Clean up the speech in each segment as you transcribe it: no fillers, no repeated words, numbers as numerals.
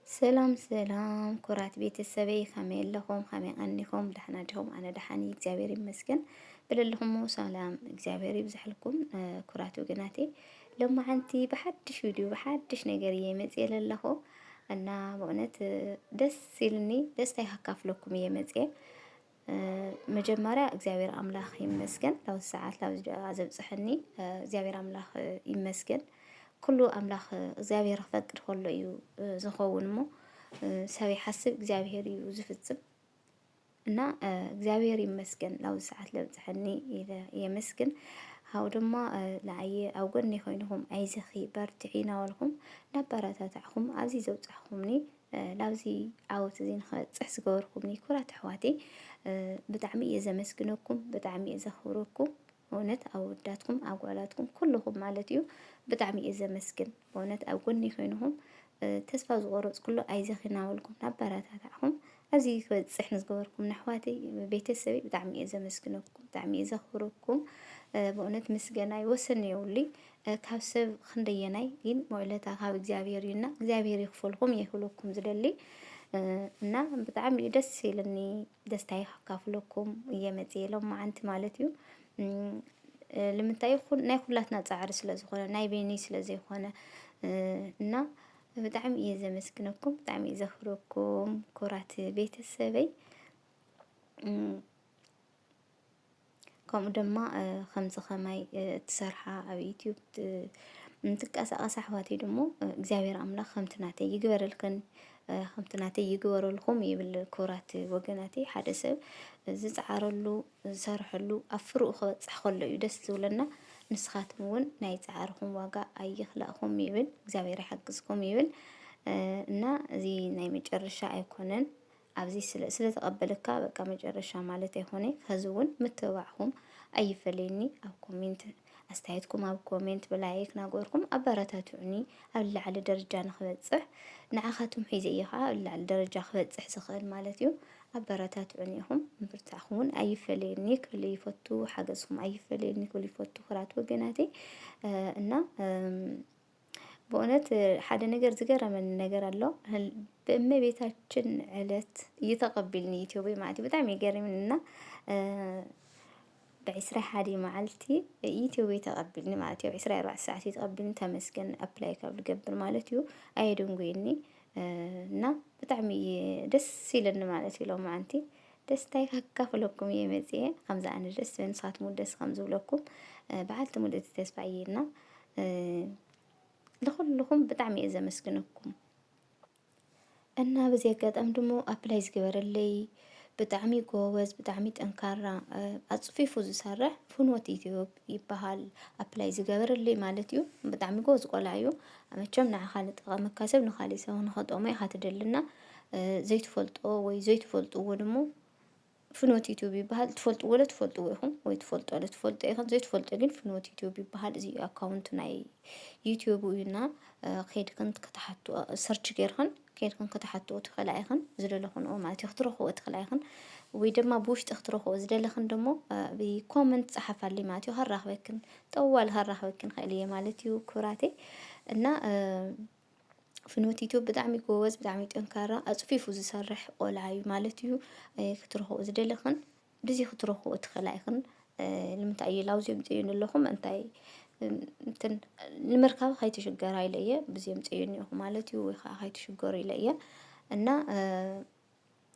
سلام سلام كرات بيت السبي خمي لهم خمي أنكم دحنا دهم أنا دحاني إجابيري مسكن بل لهم سلام إجابيري بزحلكم كرات وجناتي لما عنتي بحدش فيديو بحدش نجارية مزيل له أنا بقولت دس يلني دس تيهكاف لكم يمزيل مجمرة إجابير أملاخ يمسكن لو الساعات لو عزب صحني إجابير أملاخ يمسكن كله أملاخ እግዚአብሔር ክፈቅድ ከሎ እዩ ዝኸውን እሞ ሰብ ይሓስብ እግዚአብሔር እዩ ዝፍጽም እና እግዚአብሔር ይመስገን ላብ ሰዓት ለብፅሐኒ ኢለ የመስግን ሃው ድማ ንዓየ ኣብ ጎኒ ኮይንኩም ኣይዘኺ በርትዒ እናበልኩም እናበረታታዕኩም ኣብዚ ዘብፅሕኩምኒ ላብዚ ዓወት እዚ ንክበፅሕ ዝገበርኩምኒ ኩራት ኣሕዋተይ ብጣዕሚ እየ ዘመስግነኩም ብጣዕሚ እየ ዘኽብረኩም እውነት ኣወዳትኩም ኣጓላትኩም ኩልኩም ማለት እዩ ብጣዕሚ እየ ዘመስግን እውነት ኣብ ጎኒ ኮይንኩም ተስፋ ዝቆረፅ ኩሉ ኣይዘኺና በልኩም ናበረታታዕኩም ኣብዚ ክበፅሕ ንዝገበርኩም ኣሕዋተይ ቤተሰበይ ብጣዕሚ እየ ዘመስግነኩም ብጣዕሚ እየ ዘኽብረኩም ብእውነት ምስገና ይወሰን የብሉይ ካብ ሰብ ክንደየናይ ግን መውለታ ካብ እግዚኣብሔር እዩና እግዚኣብሔር ይክፈልኩም የክፍለኩም ዝደሊ እና ብጣዕሚ ደስ ይብለኒ ደስታይ ክካፍለኩም እየ መፅየ ሎም መዓንቲ ማለት እዩ ንምንታይ ይኹን ናይ ኩላትና ፃዕሪ ስለ ዝኾነ ናይ በይኒ ስለ ዘይኾነ እና ብጣዕሚ እየ ዘመስግነኩም ብጣዕሚ እየ ዘኽብረኩም ኩራት ቤተሰበይ ከምኡ ድማ ከምዚ ከማይ እትሰርሓ ኣብ ዩቲዩብ እንትንቀሳቐሳ ኣሕዋተይ ደሞ እግዚኣብሔር ኣምላኽ ከምቲ ናተይ ይግበረልከን ከምቲ ናተይ ይግበረልኩም ይብል ኩራት ወገናተይ ሓደ ሰብ ዝፀዓረሉ ዝሰርሐሉ ኣብ ፍሩኡ ክበፅሕ ከሎ እዩ ደስ ዝብለና ንስኻትኩም እውን ናይ ፃዕርኩም ዋጋ ኣይክላእኩም ይብል እግዚኣብሔር ይሓግዝኩም ይብል እና እዚ ናይ መጨረሻ ኣይኮነን ኣብዚ ስለተቐበለካ በቃ መጨረሻ ማለት ኣይኮነ ከዚ እውን ምትብባዕኩም ኣይፈለየኒ ኣብ ኮሜንት ኣስተያየትኩም ኣብ ኮሜንት ብላይክ ናገርኩም ኣበረታትዑኒ ኣብ ላዕሊ ደረጃ ንክበፅሕ ንዓኻትኩም ሒዘ እየ ከዓ ኣብ ላዕሊ ደረጃ ክበፅሕ ዝኽእል ማለት እዩ ኣበረታትዑኒ ኢኹም ምብርታዕኩም እውን ኣይፈለየኒ ክብል ይፈቱ ሓገዝኩም ኣይፈለየኒ ክብል ይፈቱ ኩራት ወገናተይ እና በእውነት ሓደ ነገር ዝገረመኒ ነገር ኣሎ በእመቤታችን ዕለት እየተቀበልኒ ዩቲዩብ ማለት በጣም ይገርምና بعسرة حادي معلتي يوتيوب تقبلني مالتي بعسرة 4 ساعات يتقبلني تمسكن أبلاي قبل قبل مالتيو أيدون قويني نا بتعمي دس يلن مالتي لو ما أنتي دس تاي هكا لكم يمزيه خمسة أنا دس بين صات مدس خمسة لكم بعد مدة تسبعينا دخل لكم بتعمي إذا مسكنكم أنا بزيادة أم دمو أبلاي زجبر اللي بتعمي جوز بتعمي تنكرر أتصفيفو زسرح فنوت يوتيوب يبهال أبلاي زجبر اللي مالتيو بتعمي جوز قلايو أما جمنا خالد مكاسب نخالي سوا نخد أمي هتدلنا زيت فلت أو وزيت فلت ودمو فنوت يوتيوب يبهال تفلت ولا تفلت ويهم ويتفلت ولا تفلت أيضا زيت فلت أجن فنوت يوتيوب يبهال زي أكاونت ناي يوتيوب وينا خير كنت كتحطو سيرش غيرهن كيف كن كتحطو تخلعيهن زدلهن أو ما تخترقوا تخلعيهن ويدما بوش تخترقوا زدلهن دمو بكومنت صحفة اللي ماتيو هالراح ويكن طوال هالراح ويكن خيلية مالتيو كراتي إنه في نوتيتو بدعمي جوز بدعمي تنكرر أصفيفو زسرح قولعي مالتيو كتروحوا زدلهن بزي خطرقوا تخلعيهن المتعي لازم تيجون لهم أنتي እንትን ንምርካብ ከይተሸገራ ኢለየ ብዚኦም ፅዩኒ ኢኹ ማለት እዩ ወይ ከዓ ከይተሸገሩ ኢለየ እና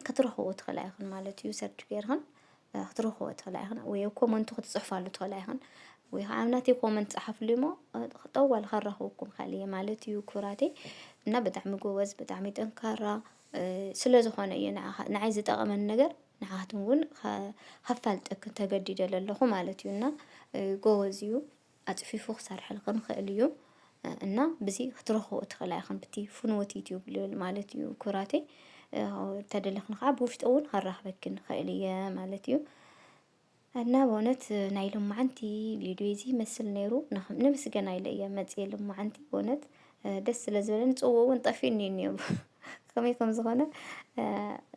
ክትረኽቦ ትኽእላ ኢኹን ማለት እዩ ሰርች ጌርክን ክትረኽቦ ትኽእላ ኢኹን ወይ ኮመንቱ ክትፅሕፋሉ ትኽእላ ኢኹን ወይ ከዓ ኣብ ናተይ ኮመንት ፀሓፍሉ እሞ ጠዋል ከረኽበኩም ካል እየ ማለት እዩ ኩራተይ እና ብጣዕሚ ጎበዝ ብጣዕሚ ጠንካራ ስለ ዝኾነ እዩ ንዓይ ዝጠቐመኒ ነገር ንዓኻትኩም እውን ከፋልጠክን ተገዲደ ኣለኹ ማለት እዩ እና ጎበዝ እዩ أتصفي فوق صار حلقة نخليه إنه بزي اخترقوا اتخلاه خن بتي فنوت يوتيوب مالتيو كراتي تدلخ نخاب وفت أول هالراح بكن خيلية مالتيو أنا بونت نايلهم معنتي فيديو زي مثل نيرو نفس جنا إليه متزيلهم معنتي بونت دس لزولن تصوون طفيني نيو كم زغنا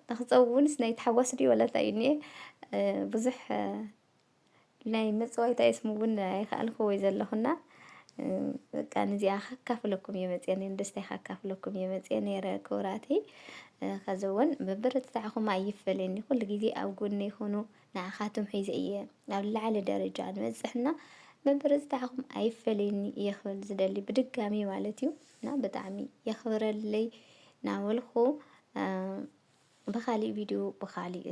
تصوون سنيت حواسري ولا تايني بزح ናይ መፅዋዕታ ይስምውን ይኽኣልኩ ወይ ዘለኹና በቃ ነዚኣ ካካፍለኩም የመፅአ ነይረ ደስታይ ካካፍለኩም የመፅአ ነይረ ክቡራተይ ከዚ እውን ምብርትታዕኹም ኣይፈለኒ ኩሉ ግዜ ኣብ ጎኒ ይኹኑ ንዓኻትም ሒዘ እየ ኣብ ላዕለ ደረጃ ንበፅሕና ምብርትታዕኹም ኣይፈለኒ እየ ክብል ዝደሊ ብድጋሚ ማለት እዩ እና ብጣዕሚ የኽብረለይ ናበልኹ ብካሊእ ቪድዮ ብካሊእ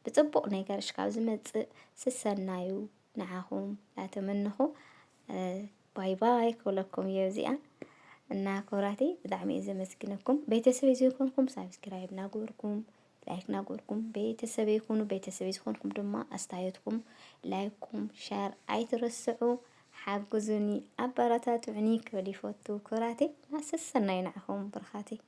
ብፅቡቅ ነገር ካብ ዝመፅእ ስሰናዩ ንዓኹም እናተመንኹ ባይ ባይ ክብለኩም እየ እዚኣ እና ክቡራተይ ብጣዕሚ እየ ዘመስግነኩም ቤተሰበይ ዘይኮንኩም ሳብስክራይብ ናገበርኩም ላይክ ናገበርኩም ቤተሰበይ ይኹኑ ቤተሰበይ ዝኾንኩም ድማ ኣስተያየትኩም ላይክኩም ሸር ኣይትርስዑ ሓግዙኒ ኣበረታትዑኒ ክብል ይፈቱ ክቡራተይ እና ስሰናይ ንዓኹም ብርኻተይ